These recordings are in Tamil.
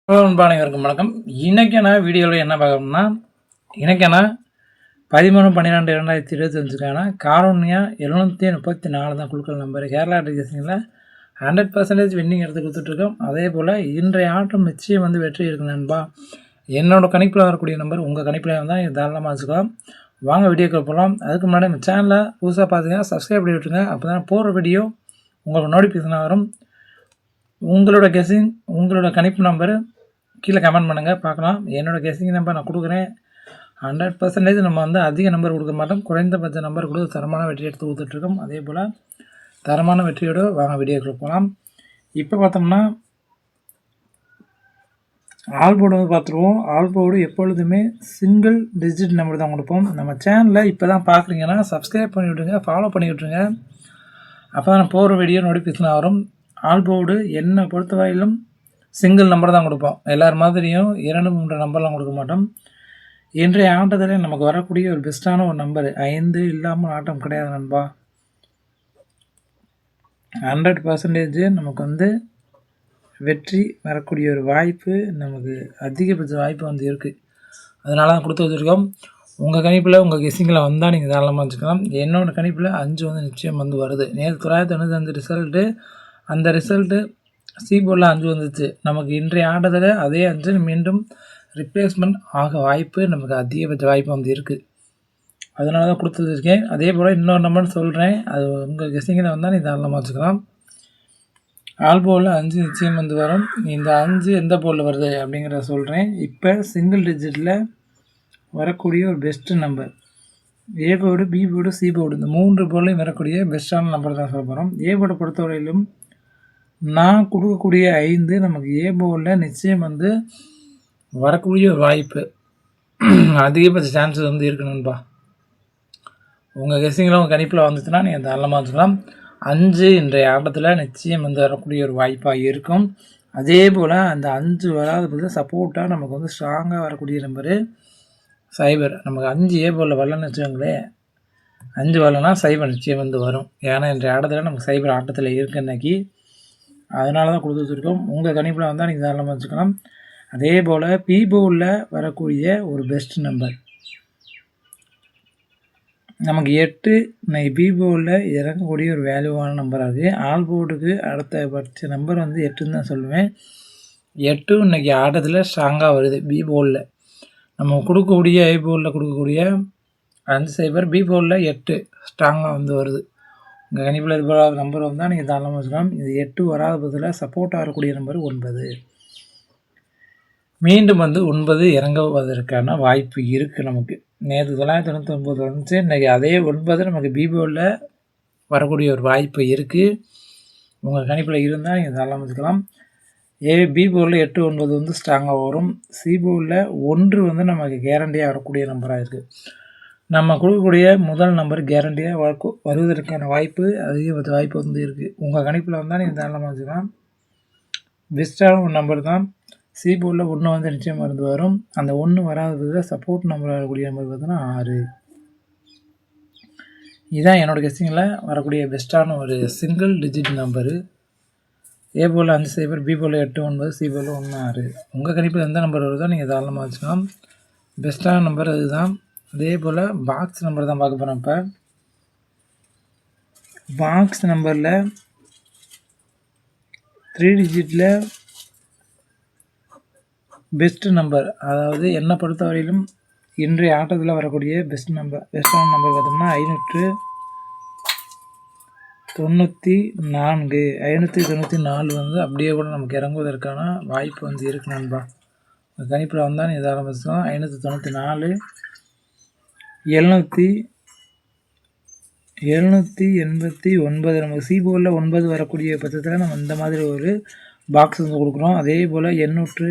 ஹலோ நண்பா, அனைவருக்கும் வணக்கம். இன்றைக்கான வீடியோவில் என்ன பார்க்கணும்னா, இன்றைக்கான 13/12/2025க்கான காரூண்யா 734 தான் குழுக்கள் நம்பர். கேரளா டிகேஷனில் 100% வின்னிங் எடுத்து கொடுத்துட்ருக்கோம். அதே போல் இன்றைய ஆட்டம் நிச்சயம் வெற்றி இருக்கு நண்பா. என்னோடய கணிப்பில் வரக்கூடிய நம்பர் உங்கள் கணிப்பில் வந்தால் நீங்கள் தாராளமாக வச்சுக்கலாம். வாங்க வீடியோக்கு போகலாம். அதுக்கு முன்னாடி நம்ம சேனலை புதுசாக பார்த்தீங்கன்னா சப்ஸ்கிரைப் பண்ணி விட்டுருங்க. அப்போ தான் போகிற வீடியோ உங்களுக்கு நோட்டிஃபிகேஷனாக வரும். உங்களோட கெஸிங், உங்களோட கணிப்பு நம்பரு கீழே கமெண்ட் பண்ணுங்கள், பார்க்கலாம். என்னோடய கெஸிங் நம்பர் நான் கொடுக்குறேன். 100% நம்ம அதிக நம்பர் கொடுக்க மாட்டோம். குறைந்தபட்ச நம்பர் கொடுத்து தரமான வெற்றி எடுத்து கொடுத்துட்ருக்கோம். அதே போல் தரமான வெற்றியோடு வாங்க வீடியோக்குள்ள போகலாம். இப்போ பார்த்தோம்னா ஆல்போர்டு பார்த்துருவோம். ஆல்போர்டு எப்பொழுதுமே சிங்கிள் டிஜிட் நம்பர் தான் கொடுப்போம். நம்ம சேனலில் இப்போ தான் பார்க்குறீங்கன்னா சப்ஸ்கிரைப் பண்ணி விட்டுருங்க, ஃபாலோ பண்ணி விட்டுருங்க. அப்போ தான் நான் போகிற வீடியோ நோட்டிஃபிகேஷன் வரும். ஆல்போர்டு என்னை பொறுத்தவரையிலும் சிங்கிள் நம்பர் தான் கொடுப்போம். எல்லார் மாதிரியும் 2-3 நம்பர்லாம் கொடுக்க மாட்டோம். இன்றைய ஆட்டத்தில் நமக்கு வரக்கூடிய ஒரு பெஸ்ட்டான ஒரு நம்பர் 5 இல்லாமல் ஆட்டம் கிடையாது நண்பா. 100% நமக்கு வெற்றி வரக்கூடிய ஒரு வாய்ப்பு, நமக்கு அதிகபட்ச வாய்ப்பு இருக்குது. அதனால தான் கொடுத்து வச்சுருக்கோம். உங்கள் கணிப்பில் உங்கள் கெஸ்ஸிங்கில் வந்தால் நீங்கள் தாராளமாக வச்சுக்கலாம். என்னோடய கணிப்பில் 5 நிச்சயம் வருது. நேற்று 995 ரிசல்ட்டு. அந்த ரிசல்ட்டு போர்டில் 5 வந்துச்சு. நமக்கு இன்றைய ஆட்டத்தில் அதே 5 மீண்டும் ரிப்ளேஸ்மெண்ட் ஆக வாய்ப்பு, நமக்கு அதிகபட்ச வாய்ப்பு இருக்குது. அதனால தான் கொடுத்து வச்சுருக்கேன். அதே போல் இன்னொரு நம்பர்னு சொல்கிறேன், அது உங்கள் கெஸ்ஸிங்கில் வந்தால் நீ தாராளமாக வச்சுக்கலாம். ஆல் போர்டில் 5 நிச்சயம் வரும். இந்த 5 எந்த போர்டில் வருது அப்படிங்கிறத சொல்கிறேன். இப்போ சிங்கிள் டிஜிட்டில் வரக்கூடிய ஒரு best number A board, B board, C board, இந்த 3 போர்ட்லையும் வரக்கூடிய பெஸ்ட்டான நம்பர் தான் சொல்ல போகிறோம். ஏ போர்டை பொறுத்தவரையிலும் நான் கொடுக்கக்கூடிய 5 நமக்கு ஏ போர்டில் நிச்சயம் வரக்கூடிய ஒரு வாய்ப்பு, அதிகபட்ச சான்சஸ் இருக்கணும்பா. உங்கள் கெஸ்ஸிங்கில் உங்கள் கணிப்பில் வந்துச்சுன்னா நீங்கள் தாராளமாக வச்சுக்கலாம். 5 இன்றைய ஆட்டத்தில் நிச்சயம் வரக்கூடிய ஒரு வாய்ப்பாக இருக்கும். அதே போல் அந்த 5 வராத போது சப்போர்ட்டாக நமக்கு ஸ்ட்ராங்காக வரக்கூடிய நம்பரு சைபர். நமக்கு 5 ஏ போர்டில் வரலன்னு வச்சுக்கோங்களேன், 5 வரலன்னா சைபர் நிச்சயம் வரும். ஏன்னா இன்றைய ஆட்டத்தில் நமக்கு சைபர் ஆட்டத்தில் இருக்குது இன்றைக்கி. அதனால தான் கொடுத்து வச்சுருக்கோம். உங்கள் கணிப்பில் வந்தால் நீங்கள் தாராளமாக வச்சுக்கலாம். அதே போல் பி போர்டில் வரக்கூடிய ஒரு பெஸ்ட் நம்பர் நமக்கு 8. இன்னைக்கு பி போர்டில் இறங்கக்கூடிய ஒரு வேல்யூவான நம்பராக இருக்குது. ஆல் போர்டுக்கு அடுத்த பட்ச நம்பர் 8ன்னு தான் சொல்லுவேன். 8 இன்றைக்கி ஆட்டத்தில் ஸ்ட்ராங்காக வருது. பி போர்டில் நம்ம கொடுக்கக்கூடிய ஏ போர்டில் கொடுக்கக்கூடிய 5 சைபர், பி போர்டில் 8 ஸ்ட்ராங்காக வருது. உங்கள் கணிப்பில் இது போல் நம்பர் வந்தால் நீங்கள் தாராளமாக வச்சுக்கலாம். இது 8 வராத பதில் சப்போர்ட் ஆகக்கூடிய நம்பர் 9. மீண்டும் 9 இறங்குவதற்கான வாய்ப்பு இருக்குது நமக்கு. நேற்று 999 வந்துச்சு. இன்றைக்கி அதே 9 நமக்கு பி போர்டில் வரக்கூடிய ஒரு வாய்ப்பு இருக்குது. உங்கள் கணிப்பில் இருந்தால் நீங்கள் தாராளமாக வச்சுக்கலாம். பி போர்டில் 8, 9 ஸ்ட்ராங்காக வரும். சி போர்டில் 1 நமக்கு கேரண்டியாக வரக்கூடிய நம்பராக இருக்குது. நம்ம கொடுக்கக்கூடிய முதல் நம்பர் கேரண்டியாக வருவதற்கான வாய்ப்பு, அதிகபட்ச வாய்ப்பு இருக்குது. உங்கள் கணிப்பில் வந்தால் நீங்கள் தாராளமாக வச்சுக்கலாம். பெஸ்ட்டான ஒரு நம்பர் தான். சி போர்டில் 1 நிச்சயம் வரும். அந்த 1 வராதது சப்போர்ட் நம்பர் வரக்கூடிய நம்பர் பார்த்தீங்கன்னா 6. இதுதான் என்னோடய கெஸ்ஸிங்கில் வரக்கூடிய பெஸ்ட்டான ஒரு சிங்கிள் டிஜிட் நம்பரு. ஏ போர்டில் 5 சைபர், பி போர்டில் 8, 9, சி போர்டில் 1, 6. உங்கள் கணிப்பில் எந்த நம்பர் வருதோ நீங்கள் தாராளமாக வச்சுக்கலாம். பெஸ்ட்டான நம்பர் அதுதான். அதே போல் பாக்ஸ் நம்பர் தான் பார்க்க போகிறோம். இப்போ பாக்ஸ் நம்பரில் 3 டிஜிட்டில் பெஸ்ட்டு நம்பர், அதாவது என்னை பொறுத்தவரையிலும் இன்றைய ஆட்டத்தில் வரக்கூடிய பெஸ்ட்டான நம்பர் பார்த்தோம்னா 594. 594 அப்படியே கூட நமக்கு இறங்குவதற்கான வாய்ப்பு இருக்கு நண்பா. கணிப்பில் வந்தால் நீங்கள் ஆரம்பிச்சிக்கலாம். 594, 789. நமக்கு சி போர்டில் 9 வரக்கூடிய பட்சத்தில் நம்ம இந்த மாதிரி ஒரு பாக்ஸ் கொடுக்குறோம். அதே போல் 856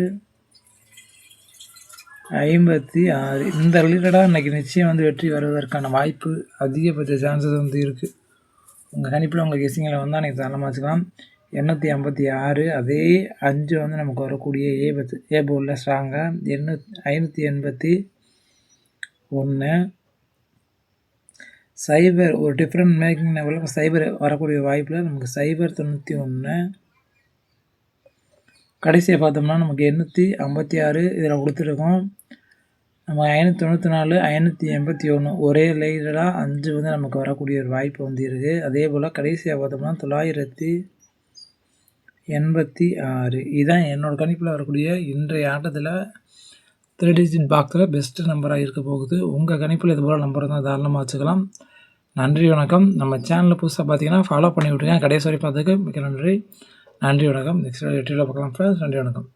இந்த ரிலேட்டடாக இன்றைக்கி நிச்சயம் வெற்றி வருவதற்கான வாய்ப்பு, அதிகபட்ச சான்சஸ் இருக்குது. உங்கள் கணிப்பில் உங்கள் கெஸ்ஸிங்கில் வந்தால் நீங்கள் தாராளமாக வச்சுக்கலாம். 856 அதே 5 நமக்கு வரக்கூடிய ஏ போர்டில் ஸ்ட்ராங்காக 581. சைபர் ஒரு டிஃப்ரெண்ட் மேக்கிங் லெவலில் சைபர் வரக்கூடிய வாய்ப்பில் நமக்கு சைபர் 91. கடைசியாக பார்த்தோம்னா நமக்கு 856 இதில் கொடுத்துருக்கோம். நம்ம 594, 581 ஒரே லைடடாக 5 வந்து நமக்கு வரக்கூடிய ஒரு வாய்ப்பு வந்து இருக்குது. அதே போல் கடைசியாக பார்த்தோம்னா 986 இதுதான் என்னோடய கணிப்பில் வரக்கூடிய இன்றைய ஆட்டத்தில் 3 டிஜிட் பாக்ஸில் பெஸ்ட்டு நம்பராக இருக்க போகுது. உங்கள் கணிப்பில் இது போல் நம்பர் தான் தாராளமாக வச்சுக்கலாம். நன்றி வணக்கம். நம்ம சேனலில் புதுசாக பார்த்தீங்கன்னா ஃபாலோ பண்ணி விட்ருங்க. கடைசி வரை பார்த்ததுக்கு மிக நன்றி. நன்றி வணக்கம். நெக்ஸ்ட் வீடியோவில் பார்க்கலாம் ஃப்ரெண்ட்ஸ். நன்றி வணக்கம்.